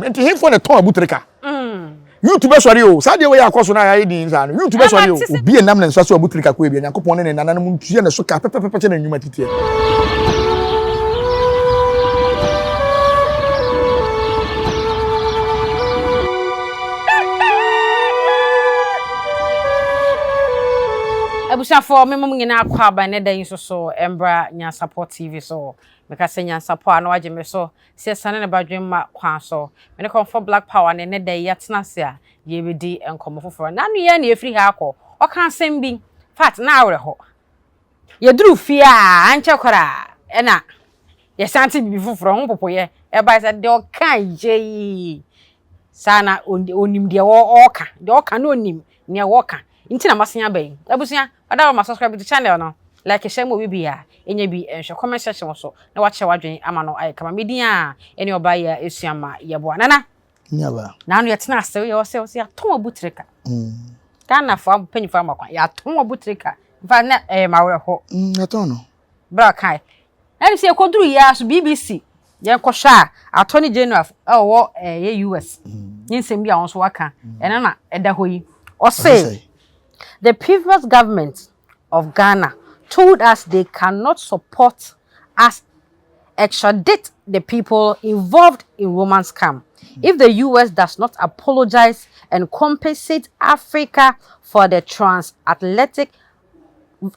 enti him for the ton Abutrica YouTube sorry o sa de we akoso na ya di nsa no YouTube sorry o obi enam na nsa so Abutrica ko e bi Nyankopon ne nananum ntue na so ka pepepepe na nwuma titie Abushafo memum nyina akwa ba ne dan so embra Nyansapo TV so meka se Nyansapo ano agye me so se sane ne badwen ma kwa so me ne comfort black power ne dan yetena se a ye bedi enkomo foforo na no ye na efiri ha akọ oka asem bi fat na awre ho ye duru fie a anche kwara e na ye santi bi foforo ho popoye e ba se de oka je sana onim de oka de oka no onim ne oka nti na masenya bayi abusia adawo ma subscribe to channel no like share mo bibia enya bi enhwe comment section so na wa che wadwen ama no ay kama media eni oba ya esuama ye bo nana nyaba na no yetena asew ye ose aton Abutrica kana fa panyifa amakwa ya aton Abutrica fa na mawre ho aton no bra kai eni se koduru ya so BBC ye kwhwa attorney general wo ye US nyinsem bia won so waka ena na eda hoyi o say the previous government of Ghana told us they cannot support us extradite the people involved in woman scam if the US does not apologize and compensate Africa for the transatlantic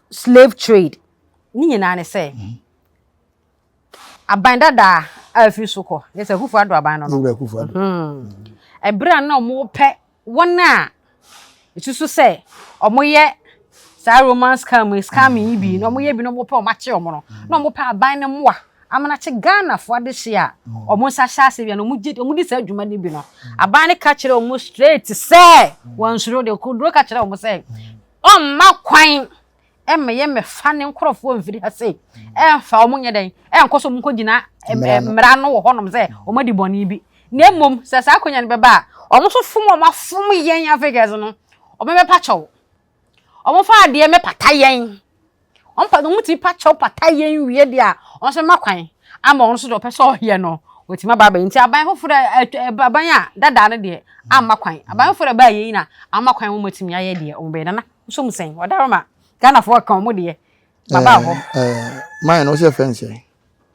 slave trade. Ni na ne say abanda da afi soko yes akufu ado abanda no akufu ado ebra na mo pe wona itusu say omoye sa romance scam ibi no moye bi no mo pe o mache omo no mo pe aban ne moa amana che Ghana fo ade hia omo sa sha se bi no mo di sa adwuma ne bi no aban ne ka kire omo straight say wansuro de kudro ka kire omo say o ma kwan ye me fa ne nkrofo mfiri ha say fa omo nye den enkoso mo kogina mra no wo honom say omo di boni bi na mom sa akonya ne beba omo so fom o ma fom yen Africans no omo me pa chow omo fa ade me patayen ompa no muti pa chow patayen wie de a on so makwan ama on so do pese ohie no otima baba nti aban foforo aban a dada ne de amakwan aban foforo ba yen na amakwan mo mutimi aye de omo be nana so musen odaroma Ghana for kan mo de baba ho man no se fence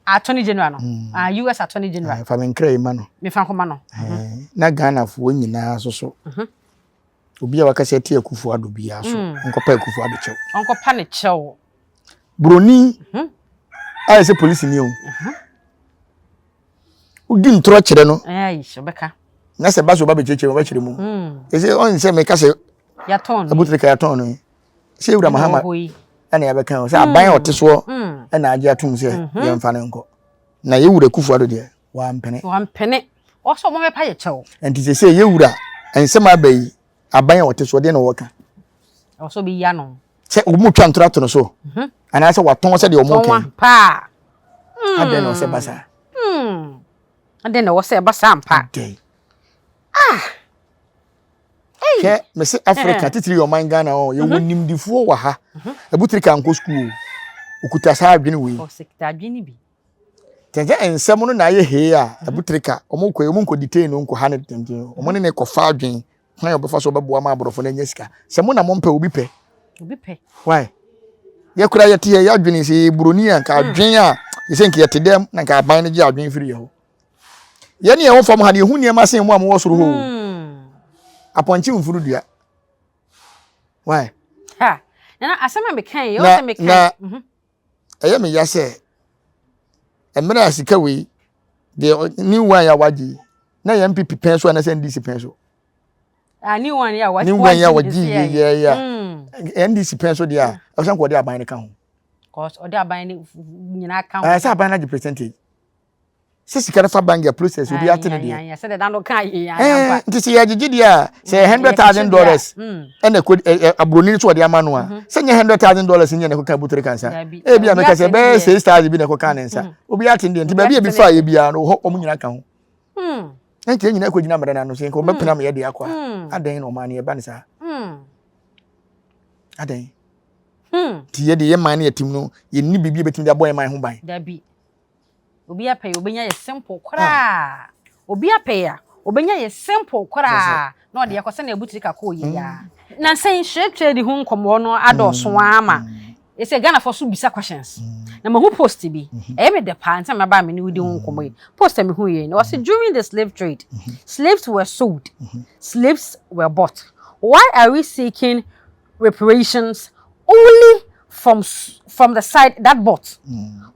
attorney general no US attorney general fa men krai ma no me fa koma no na Ghana fo nyina so obi a wakase tie akufu ado bia so nkopa akufu ado chew onkopa ne chew broni aye se police ni o udi ntro kire no ayi shobeka na se baso ba be cheche ba kire mu ese on se me kase ya ton Abutrica ya ton no se ura mahama ana ya beka o se aban ote so na age atum se ye mfa ne nko na ye wura akufu ado de wa mpene o so mo me pa ye chew enti se ye wura ensem abai aban ote so de na woka o so bi ya no se omu twa ntorato no so ana se waton se de omu kan pa ade no se basa ade no se basa mpa ke me se Africa titiri yo man Ghana o ye wonim difuo wa ha Abutrica nko school okuta sa adwene we o sekta adwene bi tenje ensem no na ye he a Abutrica omu nko detain no nko ha ne tenje omu ne ko fa adwen na obefa so beboa ma aborofo na nya sika se mo na mo mpa obi pe why ye kura ye tie ya adwene se broni an ka adwen a ye se nke ye tedem na ka aban ne gi adwen firi ye ho ye ne ye ho fam ha ne hu ne ma sen mo am wo soro ho aponchi mfuru dua why ha na asema me kan ye o se me kan eye me ya se emra asika we de new one ya waji na ye MPP pen so na se NDC pen so new one ya waji new one ya waji ya NDC pen so dia o san ko de aban ne kan ho cause o de aban ne nyina kan ho sa aban na percentage sisi kare fa bank ya process obi atene de ya se de dan do kan ye ya nti se ya gigi dia se $100,000 ene ko abroni so de ama no a se nye $100,000 nye ne ko kan Abutrica nsa e bia me ka se be 6,000 bi ne ko kan nsa obi atene de nti ba bia bi fa ye bia no ho nyina kan ho nti nyina ko gina mara na no se ko bepena me ye de akwa adan no ma ne ye ba ne sa adan ti ye de ye man ne yetim no ye ni bibia betim de aboy man ho ban da bi obi apay obi nya ye simple kra obi apay ya obenya ye simple kora na ode yakose na Abutrica ko yi ya na say share trade hu nkomo no adoso ama e say Ghana for so bisa questions na mahu post bi e me de pa nta maba me ni wudi hu nkomo yi post me hu ye na was during the slave trade slaves were sold slaves were bought. Why are we seeking reparations only from the side that bought?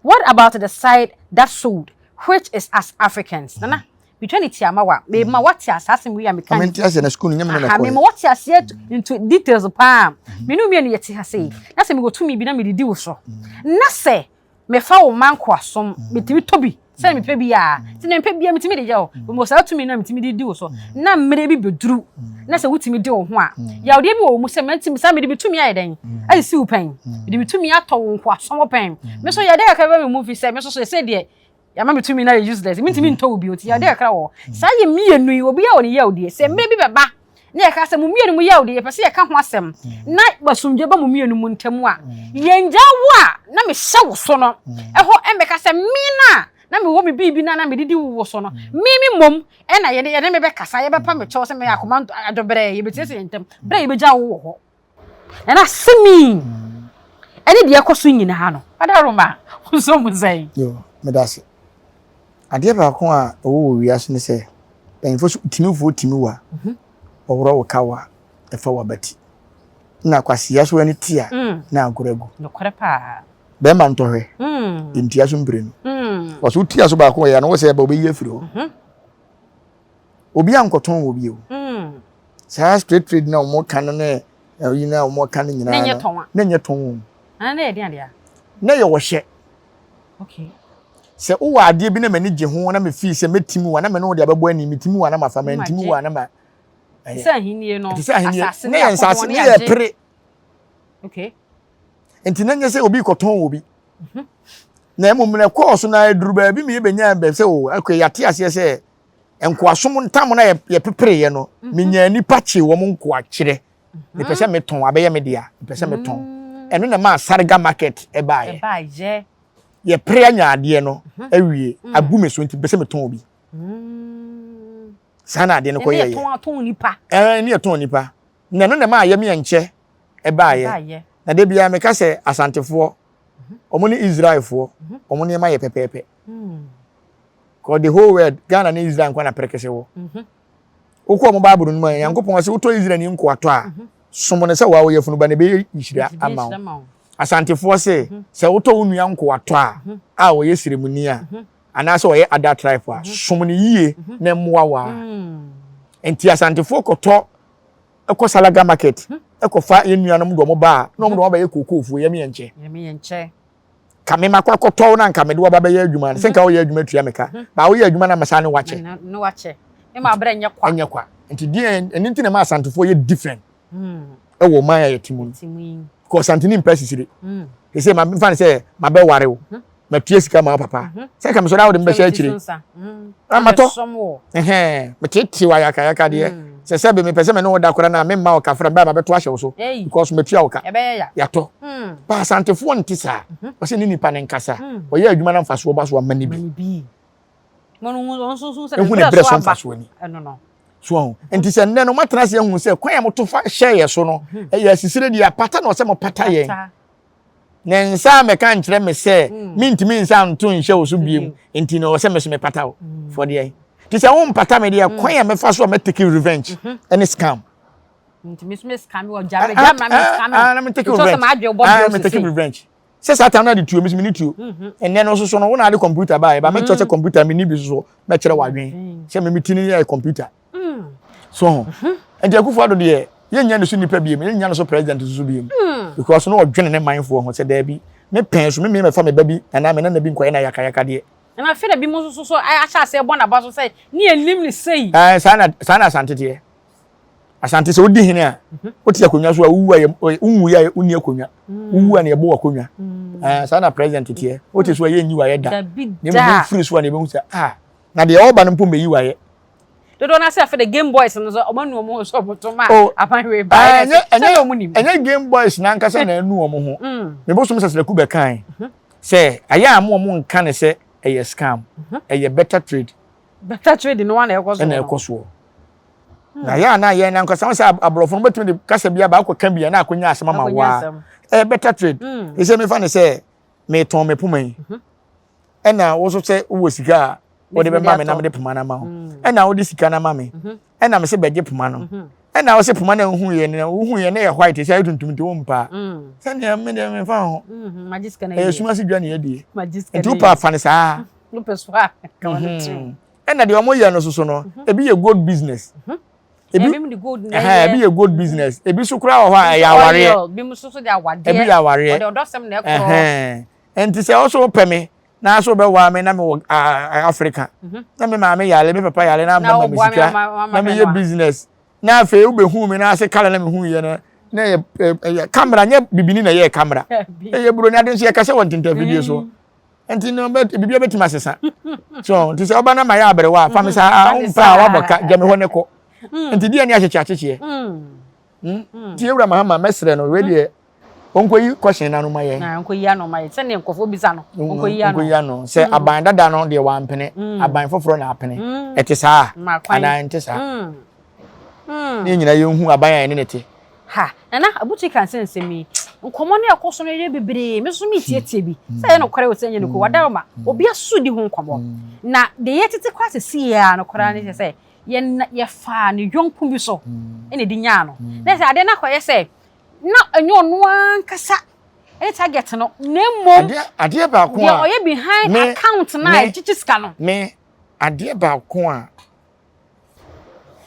What about the side that sold, which is as Africans? Nana, between it yamawa, me ma what ya assassin we am can. Me na school nyame na me what ya said into details palm. Me no me na yeti ha say. Na say me go to me bi na me di wo so. Na say me fa wo man kwa som, me timi tobi. Say me pe bia. Say me pe bia me timi de ja o. Mo sa to me na me timi di wo so. Na me bi beduru. Na say wutimi de wo ho a. Ya ode bi wo mu say me timi sa me de bitumi ayi den. Ayi si wo pen. Me de bitumi ato wo kwa som pen. Me so ya de ka be me movie say me so say de ya ma bitumi na useless. Me timi nto obi o ti ya de ka wo. Sa ye mienu yi obi ya wo ne ya ode. Say me bi beba. Na ka say mu mienu mu ya ode. Pese ya ka ho asem. Na basumje ba mu mienu mu ntamu a. Yenja wo a na me hye wo so no. Eho me ka say me na me wo me bibi na me didi wo so no mi mom e na ye me be kasa ye be pa me cho se me akoma adobre ye be tese yentem bre ye be ja wo ho na semi ene de ekoso nyina ha no ada roma so mu zai yo me dase ade ba ko a wo wiase ne se penfo timi wa owro wo kawa e fa wabati na kwasiya so ani tia na agorego no kore pa be man tohwe intia so mbrenu waso tia so ba ko ya no wo se ba obeyi afiro obi ankoton obi o sa straight trade na mo kan na yi na mo kan nyina na nye ton na e dia dia na ye wo hye okay se wo ade bi na mani gye ho na me fi se metimi wa na me no de abebo ani metimi wa na mafa ma ntimi wa na ma sa hinie no asase na ye nsase na ye pere okay enti na nye se obi koton obi na emum na course na eduru ba bi me benya be se o akwa yate ase se enkoasom ntam na ye pepere ye no menya nipa che wo mo nkoa kire me pese me ton abeya me dia me pese me ton eno na ma sarga market e ba ye ye pre anya ade no awie agume so nti pese me ton obi sana ade no ko ye ton nipa ni ton nipa na no na ma ye me nche e ba ye na de bia me ka se asantefo omo ni Israelfo omo ni ma ye pepepe ko the whole world Ghana ni Israel kwa na prekese wo ukwo mo Bible no man yankopon se uto Israel ni nko ato a somo ne se wa wo yefunu ba ne be yishira ama asantefo se uto unu yanko ato a wo yesiremuni a ana se wo ye other tribe a somo ne yie na moa wa enti asantefo koto ekosalaga market ekofa yenuanom do mo ba no mo do ba ye kokofu ye me nche kame makwa koto na nka me do ba ba ye adwuma se nka wo ye adwuma tua meka ba wo ye adwuma na masa ne wache no wache e ma bra nya kwa enti di enti na ma asantefo ye different e wo man ya timu ko santini mpesisire e se ma mfa ne se ma be ware wo ma tue sika ma papa se ka me so da wo de mbe sha akire amato me tete wa yaka de se sebe me pese me no da kora na me ma o kafra ba beto ahye wo so because me tua wo ka ya to ba asantefo ntisa o se ni nipa ne nkasa o ye adwuma na mfaso ba so amani bi mo so se ne bre so mfaso ni no so enti se nne no matena se hu se kwan ya moto fa share so no e ya sisire dia pata na o se mo pata ye ne nsa me kan kire me se mintimi nsa nto nhye wo so biem enti no o se me so me pata wo for there ti se won pata me dia kwan ya me fa so me take revenge any scam ntimi so me scam wo jam na me take revenge me take revenge se satan na de tuo me tuo enne no so no wona de computer ba me choche computer me ni bi so me kire wadwen se me mitini ya computer so and Akufo Addo de ye nya ne so nipa biem ye nya ne so president so biem because no odwene ne mindful ho se da bi me pen so me fa me ba bi na me na bi nkwaye na yaka de na fe da bi mo so acha se bo na ba so say ni enim ni sei sana asante de asante se odi hene a oti akonwa so a uwu ya uni akonwa uwu na ye bo akonwa sana president tie oti so ye nyi wa ye da ne mo free so na be hu se na de oba no mpo me yi wa ye do na say for the Game Boys no so omanu omo so botoma apan we ba enya Game Boys na nkasa na anu omo ho me bo so mesese ku be kan say aya am omo nka ne se eye scam eye better trade better trade no one ekoso na ya na ye na nkasa say abrofo no betumi de kasa bia ba akwa kan bia na akonya asema ma wa better trade e say me fa ne say me ton me puman na wo so say wo sika wo de be ma me na me de puma na ma ho na wo de sika na ma me na me say beje puma no na wo say puma na hu ye na ye white say tuntum to mpa say na me de me fa ho magiska na ye suma si dwa na ye die magiska nti pa fa ne sa no peswa ka won tu na de omo ye no so no ebi ye gold business ebi ye gold business ebi so kura ho a ya aware bi mu so de awade ebi ya aware de odosem na ekro enti say also peme na so be wa me na me Africa na me ma me yale me papa yale na ma me sika na me ye business na fe u be hu me na se kala na me hu ye na ye camera nya bibini na ye camera ye bro na den so ye ka se won tinta video so enti no be bibia betima sesa so enti se oba na ma ya abrewa fa me sa umpa wa boka game ho ne ko enti dia ni acheche ti ewura mahama mesre no we die onkoyi question na no maye na onkoyi ano maye se ne nkofo bisa no onkoyi ano se aban dada no de wa mpene aban foforo na apene ete saa ana ente saa ni nyina ye hu aban ya ne nete ha na Abutrica nsensemi nkomo ne yakoso no ye bebre me so mi tietie bi se no kore wo senye no ko wadaroma obi asudi hu nkomo na de yetete kwase si ya no kora ne se ye fa ne yonku bi so ene di nya no na se ade na koye se na enyo no ankasa e target no nemo ade ba ko a oye behind account na chichiska no me ade ba ko a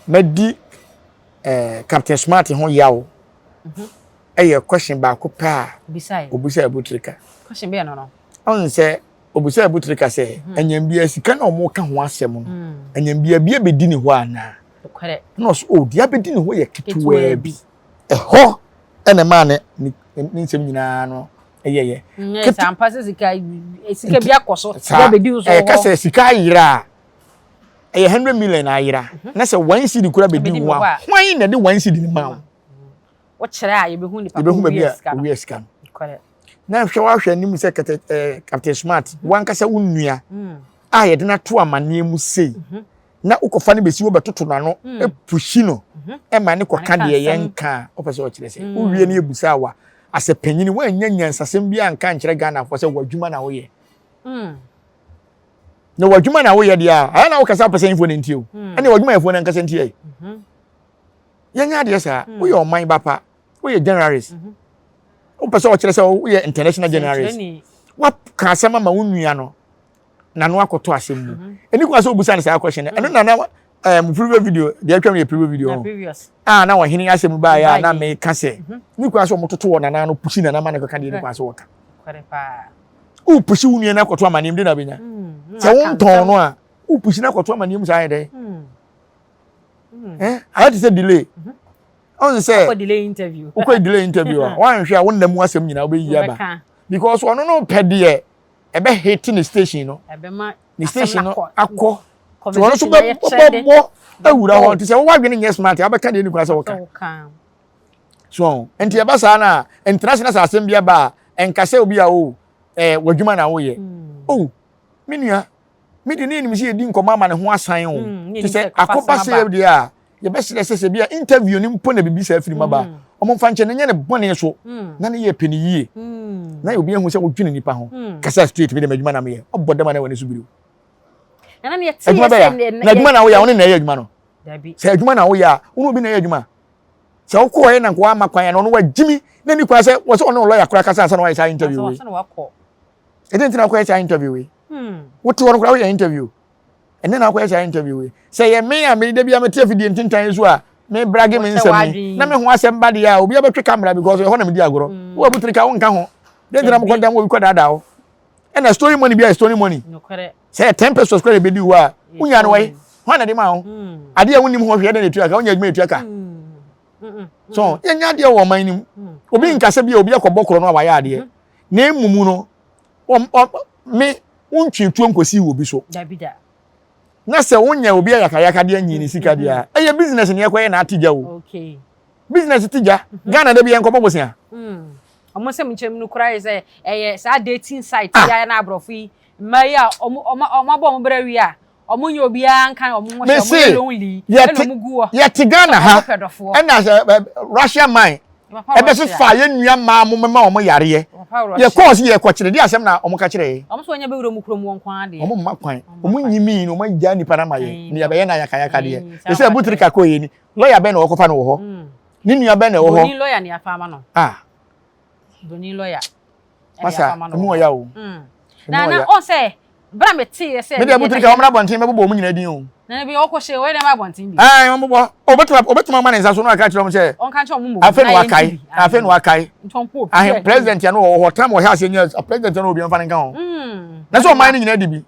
medi Captain Smart ho yawo eye question ba ko pa obisa Abutrica question be no on say obisa Abutrica say anyam bia sika na omo ka ho asem no anyam bia bedi ni ho ana kwere no so dia bedi ni ho ye ketewa bi ho ene ma ne nsem nyina no eyeye kesa ampase sika bia koso dia bedi so ho ka say sika yira 100 million ayira na say 1 cedi kura bedi ho a hwan na de 1 cedi ni ma wo kire a ye behu ni papa we scan kwere na hwe wa hwe nim se Captain Smart wankasa wonnua a ye de na to amane mu sei na ukofa ne besi wo betoto nano e pushi no e ma ne koka de ye nka opese o kire se wo wie ne ebusa wa ase panyini wa nya nyansasem bia nka nkire Ghana fo se wadwuma na wo ye na wadwuma na wo ye dia a na wo kasa pese info ne ntio ene wadwuma ye fo na nkasa ntie yenya de sa wo ye oman bapa wo ye generalist o pese o kire se wo ye international generalist wa ka asema ma wonnua no na no akoto asem mu eni kwa so obusa ne sa question eno na na previous video de atwa me previous video na wo hini asem ba ya na me ka se ni kwa so mototo wo na na no pushi na na ma ne ka de ni kwa so wo ka kwere pa o pushi wonnua na akoto amanim de na benya se wo nton no a o pushi na akoto amanim sa ye de how to say delay on say delay interview wan hwe a wonnam asem nyina wo be yi aba because ono no pede ebe hate ni station no ebe ma ni station no akọ so ono so be bo awura ho nti se wo wadwene nye smart abeka de ni kwa se wo ka so enti eba sa na international asem bia ba enkase obi a o wadwuma na wo ye o menua me de ni se edi nkoma ma ne ho asan o nti se akopa se bia ye be se bia interview ni mpo na bibi sa afiri maba omo fa nche ne ne bone so na ne ye peni yie na obi ehu se wodwene nipa ho kasa straight be de madwuma na me ye obodema na wani so biro na me tie na adwuma na wo ya woni na ye adwuma no dabi se adwuma na wo ya woni obi na ye adwuma se wo ko ye na kwa amakwan na no wa jimi na ni kwa se wo se ono lawyer kura kasa na wa ya interview we e den tina kwa ya interview we wo ti wono kura wo ya interview ene na kwa ya interview we se ye me ya me de bia me tie video ntintan so a me brage me nsem na me ho asem ba de ya obi abetwe camera because ho na me di agoro wo Abutrica wo nka ho de dira mo kodam wo bi kodada wo e na story money bia story money no kore say 10 pesos kore be di wo a unya no wai ho na de ma ho ade ya wonim ho hwe de na etua ka unya adwuma etua ka so yenya de wo man nim obi nkase bia obi akobokoro no wa ya ade na emumu no me untwi tuo nkosi wo bi so dabida na se wonya obi ayaka de anyi ni sika dia eye business ne ekoye na atija wo okay business tija Ghana da bia nkobo bosia omo se mchem no kura say eye sa dating site ya na abrofi mai a omo abo mo bra wi a omunye obi anka omunwo hye omunye lonely ye tigana ha na Russia mine ebe fe fa ye nua ma mo mema omo yare ye course ye kwakire di asem na omo ka kire omo so nya be wuro mu kuro mu won ade omo ma kwan omo nyimi no omo gya nipa na maye ne ya be ye na yakayaka de ye se Abutrica ko ye ni lawyer be na okofa no wo ho ni nua be na wo ho ni lawyer ni afa ma no doni lawyer masa mu ya o na on say bra me tie say me de Abutrica o mra bonten me bobo mu nyina din o na bi o ko hye we na ma bonten bi o bobo obetuma ma ne nsa so no aka kire mo se on ka kire mo afa no akai president ya no ho tam o ha se nya president no obi mfa ne kan ho na so man nyina di bi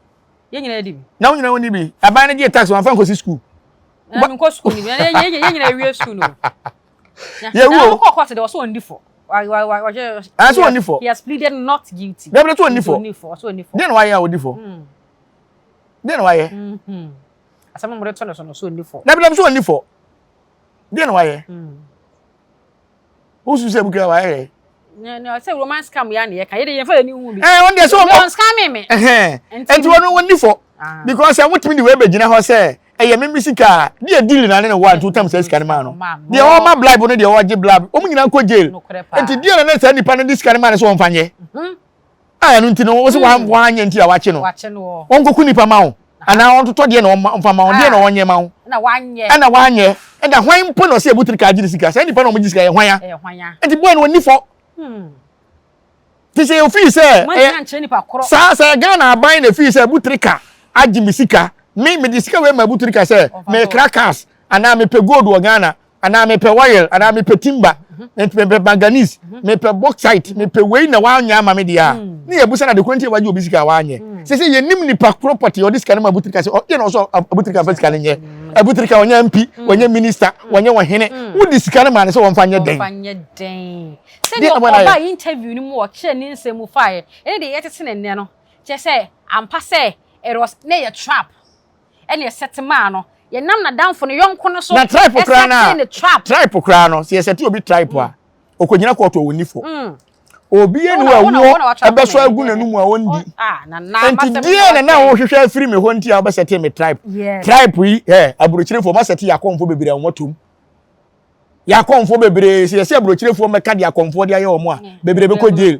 ye nyina di bi na nyina woni bi aban ne je tax wan fa nkosi school na mi ko school ni ye nyina wi school no ye wo ko court de so on di for so on di for he has pleaded not guilty be so on di for then why ya o di for then why asama mo reto no so on di for na be so on di for then why who su se bukira why no say romance scam ya ne ka ye de ye fa ni hu bi on dey so romance scam me enti wonu woni for because I want me the way be gina ho say eye me misika dey deal na ne 1 2 times sika man no dey o ma bribe no dey o je bribe o mu nyina ko jail enti dey na say nipa no dis sika man so on fanye no enti no wo se wa anye enti a wache no won koku nipa ma wo ana won toto dey na on fa ma wo dey na wonye ma wo na wanye e da hwan mpo no se Abutrica agire sika say nipa no mo gisika ye hwan ya enti boy no ni for ti se o fi se sa Ghana aban na fi se Abutrica agimi sika me disika we ma Abutrica se me crackers ana me pe gold wo Ghana ana me pe oil ana me pe timber me pe manganese me pe bauxite me pe we na wanya ma me dia ni ebusa na de kwanti waje obi sika wanye se ye nim nipa property o disika na ma Abutrica se o ye no so Abutrica fa sika nye Abutrica wonya MP wonya minister wonya wohene wo disika na ma ne se won fanye den se oba interview ni mu o kire ni nsemu fae e de ye tete ne no che se ampa se it was ne ye trap and ye set man no ye nam na danfo no yonko no so na tripe kra no se ye set obi tripe a okonyina ko to woni fo obi enu awu abeso agu nanum a wondi enti die na wo hwehwe afiri me ho nti a obe set me tripe yi aburochirefo ma set yakonfo bebere amotom yakonfo bebere se aburochirefo meka de yakonfo de aye omo a bebere be ko jail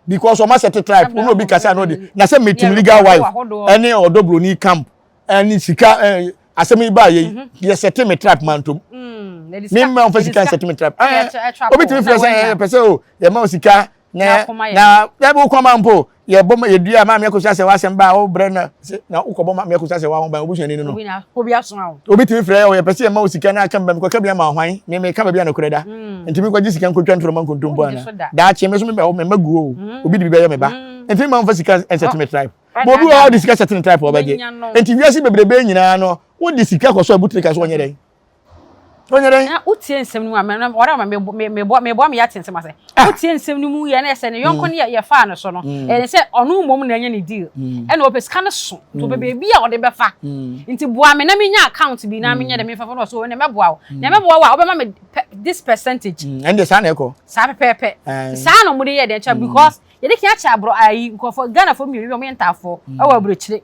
because o ma set tripe no obi kasa no de na se metim legal wife ene odobroni camp ene sika asemi ba ye set me trap mantom me ma on sika set me trap obi timi fira say pese o ye ma sika na ya bo kwama mpo ye bom ye dua ma me ko say wasem ba o bre na ukobo ma me ko say wa ba obu hwani no obi aso a obi timi fira ye pese ye ma sika na aka mbam ko ka bia ma hwan me ka ba bia na koreda ntimi ko sika nko twantro ma nkontom bo ana da che me so me ba me maguo obi di bi be me ba ntimi ma on sika set me trap bo bi o di sika set me trap o ba je enti wiase bebrebe nyina no wo di sika ko so Abutrica so onye den na utie nsem nu ora ma me ya tensem ase utie nsem nu mu ye na ese ne yonko ne ye fa no so no e se onu mom na anya ne deal e na opes kan so to bebe bia o de be fa nti boa me na me nya account bi na me nya de me fa no so ne meboa wo ne meboa wa obema me this percentage and the san eko sa pepe sa no mu de ye de cha because ye de kia cha abro ayi nkofo Ghana fo mi omo yentafo e wa abrochire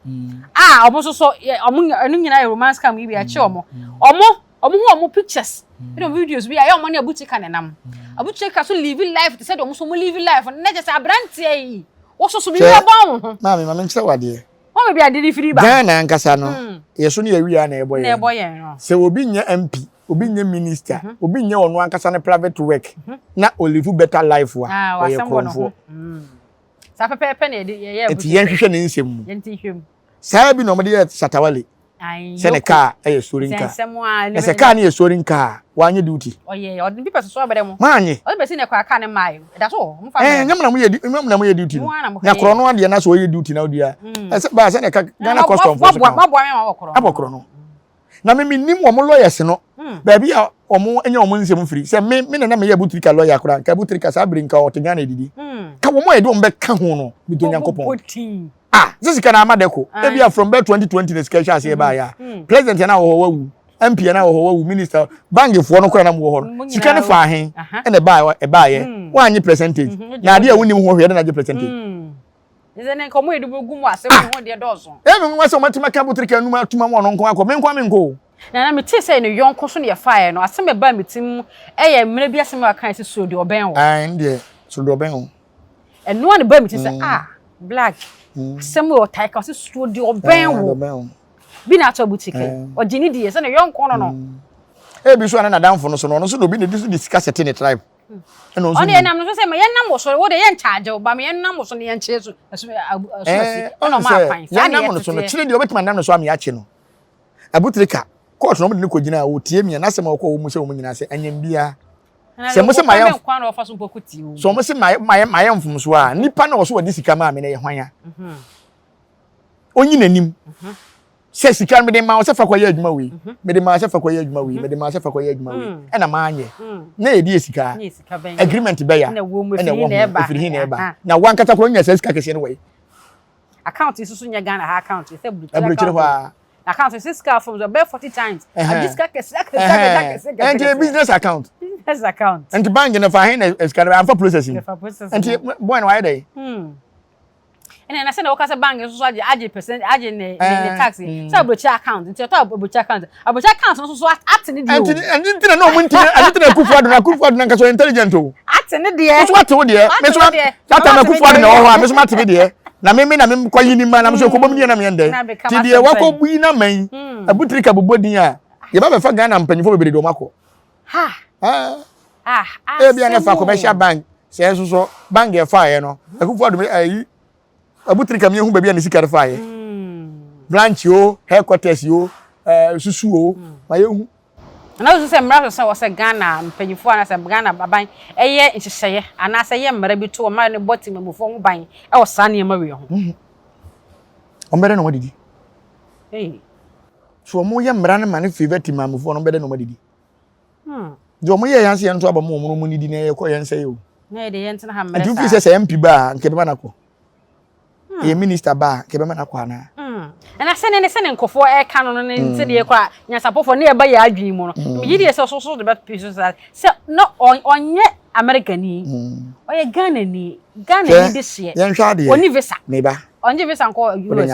omo so omo anu nyina romance cam bi a che omo omo pictures you know videos we ayo money Abutrica nenam Abutrica so live life they said omo so live life na just abrantie yi wo so bi ba wo ma me nche wade o me bi ade free ba Ghana nkasa no yeso ne yawia na ebo ye no se obi nya MP obi nya minister obi nya onu ankasa ne private work na o live better life wa ye konfo sa pepe na ye enti yen hwehwe ne nsem mu yenti hwem sa bi no mo de satawale se ne ka e sorinka se ka ne sorinka wanye duty oye o bi person so abere mo manye o be si ne kwa ka ne mai da so mo fa nyam na mo ye duty na kro no ade na so ye duty na odia se ba se ne ka Ghana custom force abokro no na me nim wo mo lawyers no ba bia o mo enya o mo nsem free se me na me ye Abutrica lawyer kra ka Abutrica sa brinka o te Ghana didi ka wo mo ye do mbe ka ho no bi do nyankopon this is kana amadeko ebia from 2020 ne sketch as e ba ya president na wo wawu MP na wo wawu minister bank fo no kora na mo ho sika ne fa hen e ba ye wa anyi percentage na ade a woni ho hwe na je percentage Is an encomo de Bugum was 7 year dozen. Everyone was so much my Abutrica no to my one uncle, men go. Now, I'm saying a young person your fire, no, I send a bammy team, maybe a similar kind of so do obey. And yeah, so do obey. And no one bammy say, black. Samuel take us to do obey. Be not a boutique or Jenny Diaz and a young corner. Be so an down for no so no be discuss it in a tribe. And only I'm not saying my number so what they in charge of by me numbers on the end chairs. Oh, my fine. I'm so much the obit my name so I'm yachino. Abutrica. Course no me ko gina o tie me na se ma ko mu se o mu nyina se anyam bia se mo se mayam kwan o fa so pokuti o so mo se mayam fum so a nipa na o so wadi sika ma me na ye hwan onyi nanim se sika me de ma o se fa kwa ye adwuma wi me de ma se fa kwa ye adwuma wi me de ma se fa kwa ye adwuma wi e na ma anye na e di sika agreement be ya na wo mu fi hin na eba na wan kata ko nya se sika kese no we account is so nya Ghana account se Abutrica account is scar from the bed 40 times. And this and your business account. Business account. And the bank in the fine is kind of for processing. And when why they? And then I said, okay, bank is also the percent, adding the taxi. So Abutrica account, into your top Abutrica account. Abutrica account also acting in the and didn't know when I didn't cook for intelligent. Acting in the air. What to dear? Miss What? That time I cook for no, Miss Matty, dear. Na me na me kwa yini man am so ko bom ni na me ndey ti de wako bui na man Abutrica bobodin a ye ba be fa Ghana mpanyifo bebere do mako e bia na fa commercial bank se so bank e fa ye no akufo do ayi Abutrica me hu ba bia na sika fa ye branch yo headquarters yo susu o ma ye hu na so se mra so se Ghana mpanyifo na se Ghana baban eye nhyehyeye ana se ye mra bi to o ma ne boti memufo ho ban e wo sa ne ma we ho ombere no wadidi so mo ye mra ne ma ne favorite mamufo no ombere no wadidi jo mo ye yanse ye nto aba mo mo ni di na ye ko yense yo na ye de ye ntena ha mra sa du fi se MP ba nke be manako ye minister ba nke be manako ana and I send any nkofo e ka no ne nti de kwa Nyansapo for ne e ba ya adwin mu no me de so the best pieces say no onye American ni oye Ghana ni this year oni visa me ba onye visa nko US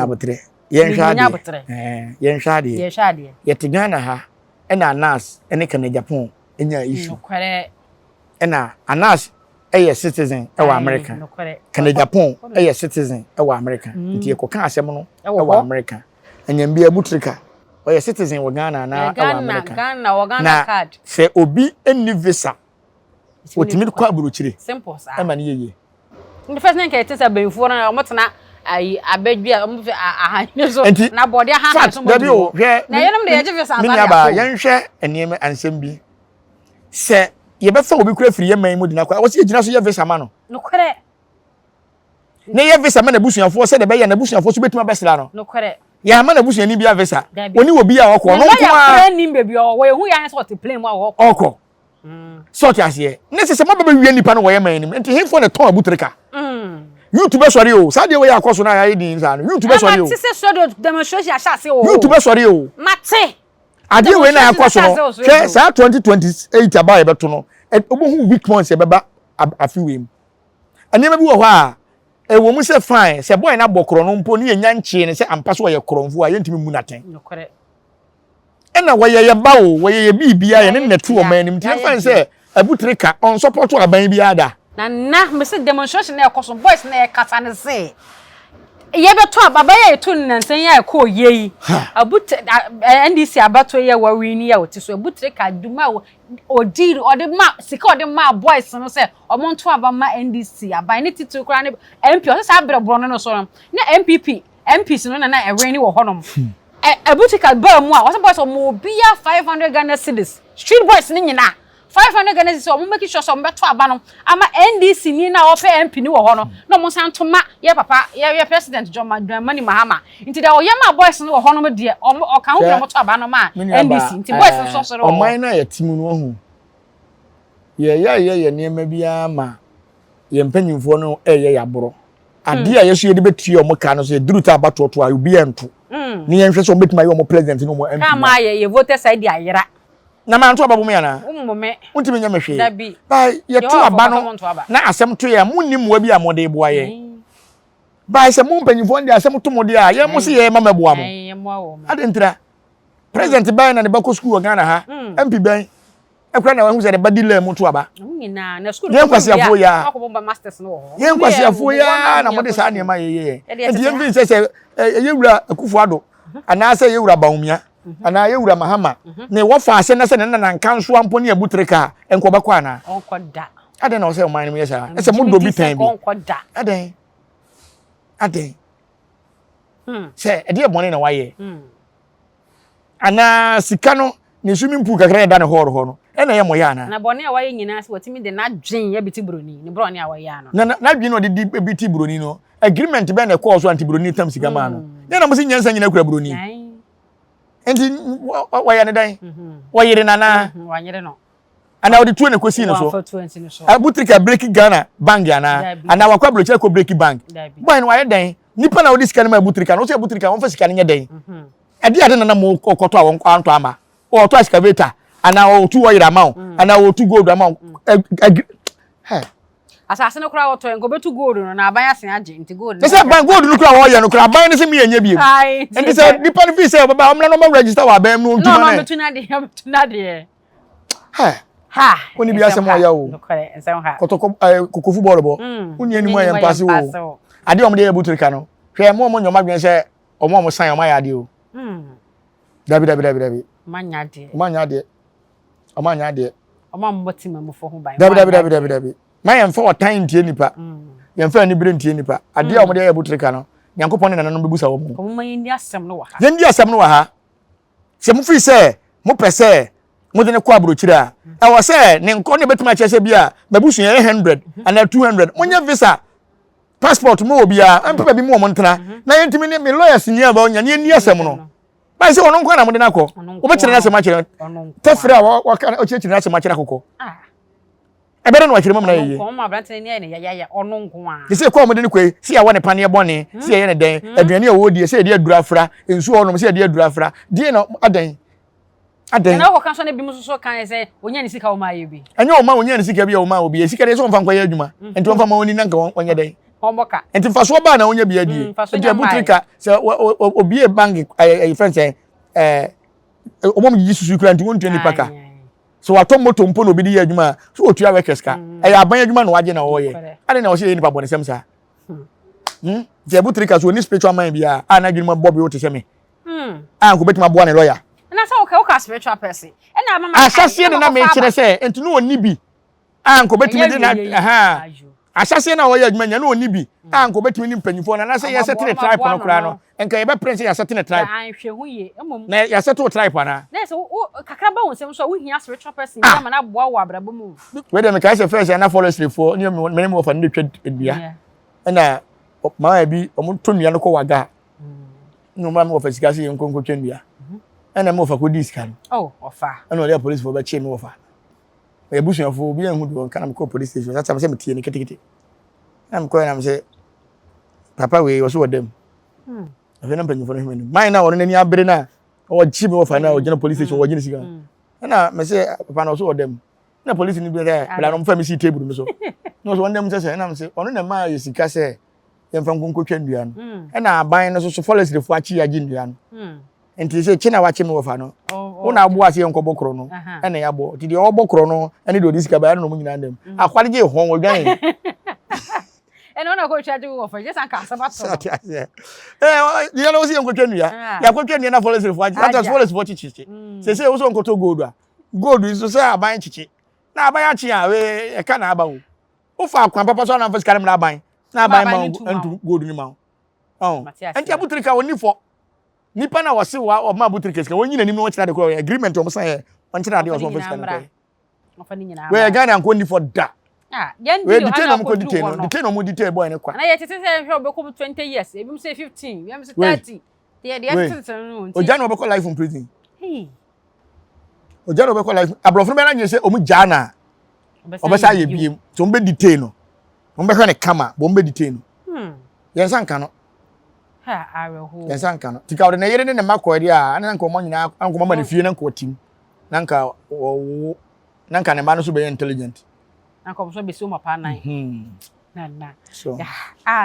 yen hwade ye te Ghana ha e na Anas e ne kana Japan enya issue e na Anas a citizen e wa America kana Japan a citizen e wa America nti ekoka asem no e wa America anyam bia Abutrica o citizen wa Ghana na e wa America Ghana card se obi eni visa otimi kwa buruchire simple sa e ma ne yeye the first thing it is a benfo na omotena ai abadwi a omo ahanyo so na body ahanyo so mo na yenom de ye visa me nya ba yen hwe eniem ansem bi se ye be fa obi kura firi ye man mu dina kwa wo se gina so ye visa ma no kwere ne ye visa ma na busuafo se de be ye na busuafo so betuma besla no kwere ya ma na busuani bia visa oni obi a okọ no nko a nim bebi o we hu ya sort plane mu a okọ sort asiye ne se mo be wie nipa no wo ye man nim enti hemfo ne ton Abutrica YouTube sorry o sa de we akoso na ya di nsa no YouTube sorry o ti se so demonstration a sha se o YouTube sorry o mate ade we na akoso no hwe sa 2028 aba e beto no obohu week months e beba afiwe mu anema bi wo ho a e wo mu se fine se boy na bokoro no mpo ni enya nche ne se ampa so ye koronfo a yentimi mu naten nokore ena waye ba o waye bibia ye ne netu o manim ti fine se Abutrica on support aban bi ada na me se demonstration na ekoso boys na e kata ne se ye beto ababa ye to nansan ya ko yeyi NDC abato ye wa wini ya oti so Abutrica duma odiri ode ma sika ode ma boys no se omonto abama NDC aban ne titu kra ne MP o se abere bro no so na MPs no na ewini wo honom Abutrica ba mu a o se boys mo bia 500 Ghana cedis street boys ni nyina 500 Ghana cedis o mo make sure so mo beto aba no ama NDC ni na o pe MP ni wo ho no no mo san to ma ye papa ye president John Dramani Mahama nti da o ye ma boys ni wo ho no de o kan wo mo to aba no ma NDC nti boys so so o man na ye timu no hu ye niema bia ma ye mpanyimfo no ye yaboro ade a yeso ye de betua o mo ka no so ye duruta abatoto a obi ento ni ye nhwe so betima ye o mo president no mo MP ka ma ye vote side ayira na man to aba bom ya na ummome untimi nya mehwe ba ye to aba no na asem to ye munnim wa bi a mode boa ye Ba se mo mpanyimfo ndi asem to mo de a ye mo se ye mama boa mo. Ye mo awo. Adentra. President ban na ne bako school Ghana ha. MP ban. Ekura na hu se de badile mo to aba. Nyina na school. Ye nkwasiafo ya. Akobomba masters no ho. Ye nkwasiafo ya na mo de sa ne ma ye. Enti ye mfi se ye wura Akufo Addo. Ana se ye wura Baumia. Ana ye wura Mahama. Ne wo fa ase na se ne na nkanso ampo ne Abutrica enko bako ana. Onko da. Aden na o se o man mo ye sa. Ese mo do bi tan bi. Onko da. Aden. Say, a dear morning away. Ana sikano ni swimming pool kakra da ne horo hono. E na ye moyana. Na bone away nyina se watimi de na dwen ye biti broni. Ni bro ni away ya no. Na dwen no de biti broni no. Agreement be na call so anti broni tam sika ma no. Ye na mo si nyansa nyina kura broni. Enti waya ne dan. Wayire nana. Wanyire no. Ana odi tuo ne kosi no so. Abutrica break Ghana bank ana. Ana wakwa bloche ko break bank. Boy no waye dan. Nipa na odi sika na Abutrica no so Abutrica won fa sika ne den. Ade na mo kokoto awon kwanto ama. O to excavator ana o tu wire ama ana o tu gold ama. Asase no kura woto enko betu gold no na aban asen age nti gold. Say ban gold no kura wo ye no kura aban ne se me enya biem. Enti say nipa no fi say baba omna no register wa ban no ntuma na. No betu na de. Ha. Oni bi asem oya o. Nokore ensem ha. Kotoko kokofu ball bo. Oni animu ayen pass wo. Ade omde ye Abutrica no. Hwe mo nyoma dwen se omo san o ma ya de o. Dabi. Manya de. Omanya de. Oma mboti mamufo ho ban. Dabi. Ma yem fa otan tie nipa. Yem fa ni bire tie nipa. Ade omde ye Abutrica no. Nyankopon ne nanom bebusa wo mo. Ko mo yin di asem no wa ha. Yen di asem no wa ha. Se mo fi se mo pese mo de ne kwa Abutrica. E wo se ne nko ne betuma chese bia mabusu ye 100 and 200. Monya visa passport mo obi a ampa bi mo ntena na yentimi ne me lawyers ni aba onya ne ni asem no ba se wono nkwa na mo de nakọ wo be kire na asem a kire tafira wa ka o kire na asem a kire akọkọ ebere no wa kire mo na yeye ko mo abrante ne ne ya ono nko a se ko mo de ne kwei se ya wone pane bone se ye ne den aduane a wo die se ye de adura afra ensu ono se ye de adura afra die na adan na wo kan so ne bi muso kan se onya ni sika wo ma ye bi anya wo ma onya ni sika bi wo ma obi sika de so mfa nkwa ye adwuma enti wo fa ma oni na nka wonye den Omboka. Enti faso ba na onya bia die. Enti Abutrica se obi bank ai friend omom gigi susu kura nti wontua ni paka. So wato moto mpo no obi di adwuma so otua workers ka. Aban adwuma na waje na wo ye. Ade na wo se ni pa bonesem sa. Je Abutrica so ni spiritual man bia ana adwuma bobi wo te se me. Anko betima bo na lawyer. Na sa okay spiritual person. E na mama. Asase na me kire se enti no oni bi. Anko betimi di na asase na wo ye adwuma nya na oni bi anko betimi ni mpanyifo na say yes settle tribe no kra no enka ye be prince ya settle tribe an hwe hu ye emom na ya settle tribe na so kakra ba wonsem so wo hia spiritual person ya ma na boa wo abrabo mu we dem ka say first na forestry for ni me mo fa ni twa dua na ma bi omo tonua no ko waga no ma mo fa sika se nkonko twa dua na mo fa ko diska oh ofa na ole police for be che me ofa e busuafo bi en hu do kana me ko police station that time say me tie ni ketekete am ko na me say papa we was with them afi na mpanyifo no hemani mine na wona ni abere na o chi me ofa na o gina police station o gina sika na me say papa na so with them na police ni bi there bla no mfa me si table no so no so wona me say na me say ono na ma ye sika say ye mfa nkonko twa ndua no na aban no so forest refo achi ya ndua no enti say chi na wa chi me ofa no una abo ase enko bokro no na ya bo ti de obokro no ene de odisika ba no mo nyina ndem akwade je ho odwan ene ona ko twa wo ofa just anka sabato you know see enko twa ya ko twa na forest refo achi after forest refo chichi say wo so enko to gold is so aban chichi na aban achi a we e ka na aba wo fa akwan papa so na fa sikare na aban na aban ma entu gold ni ma enti Abutrica woni fo nipa na wose wa ma Abutrica sika won nyina nim no won de ko agreement o mo san won kira de o so fiscal ko ofani nyina we Ghana ko ni for da yan we detain no ko detain no mo detain boy ne kwa na ye tete se hwe obekom 20 years ebim say 15 we am say 30 de tete no o jana obeko life in prison o jana obeko life abrofo be na nye se o mu jana obesa ye biem so mbe detain no mbe hwe ne kama bo mbe detain no yen san ka no ha areho yen san ka no tika ode na yere ne makodi a na nka mo nyina anko mama ne fie na nka otim na nka ne ma no so be intelligent anko so be so mapa nan Nana. So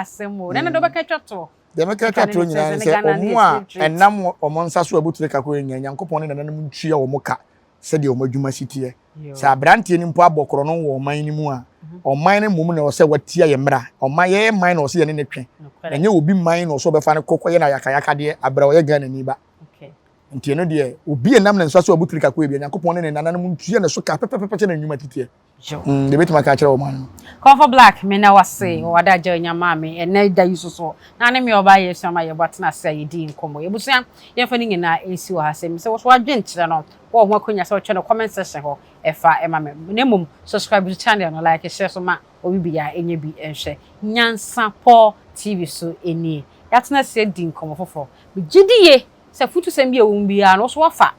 Semo. Nana do beka twato. De meka twato nyina se omo a enam omo nsa so Abutrica ko nya Nyankopon ne nanam ntua omo ka se de omo adwuma sitie sa brante ni mpo abokoro no wo man ni mu a oman ne mum na o se watia ye mra oman ye man na o se ye ne twen enye obi man na o so be fa ne kokoye na yakayaka de abra o ye Ghana ni ba nti no de obi enam na nsa so Abutrica ko ebia Nyankopon ne nanam ntua ne so ka pepepepe na nnwuma titie de betima ka kire o man Comfort Black me na wase o wada je nyama me ena da yususo na ne me oba ye sama ye botna say ye di nkomo ye busia ye fa ni nyina ensi wa hasem se wo adwen kire no wo ho akonya se wo twe no comment section ho efa ema me nemum subscribe to channel no like share so ma obi bia enye bi enhwe Nyansapo TV so eni yatna se di nkomo fofo me gidiye se futu sem bia wo bia no so wafa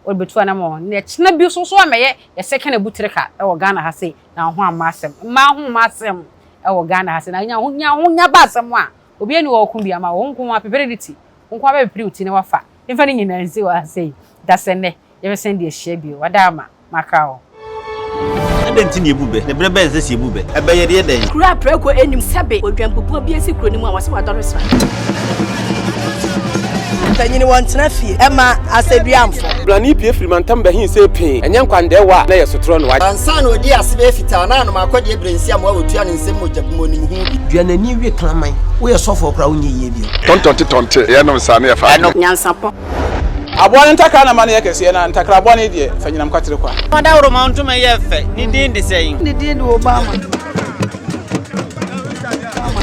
o betu na mo ne china bi so ameye ye second Abutrica e wo Ghana ha sei na ho amasem ma ho masem e wo Ghana ha sei na nya ba asem a obi ani wo ku bia ma wo nko culpability nko ba priority ne wafa emfa ni nyina nsi wa sei da sene ye be send e share bi wada ama makao Adenti ni ebube ne brebe nse si ebube ebe ye de den kura preko enim sebe odwampopo bi esi kuro ni mu a wase wadoresa tanyini wontena fie ema aseduamfo blani pie frimantam behin se pin enye nkwande wa na yesotro no wa ansa na odi asebe fita na no makodi ebrensi am wa otua ne nsem mojapmo nim hu bi duanani wie klaman wo ye sofo kra wo nye yie bi tontonte ye no nsa na ye fa Nyansapo abone ntaka na mane yakese na ntakra abone de fanyinam kwatere kwa wada woro ma ntuma ye fe ni din de sei ni din de Obama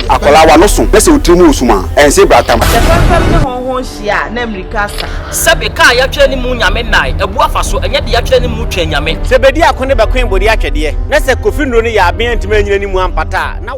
akola wa no so pese otrimu osuma ense bratam fam ne honhon hia na America sabe ka ya twa ni mu nyame nai ebu afa so enye de ya twa ni mu twa nyame se bedi akone bakwen bodi atwede na se kofi nro ne ya aben ntima nyina ni mu ampata na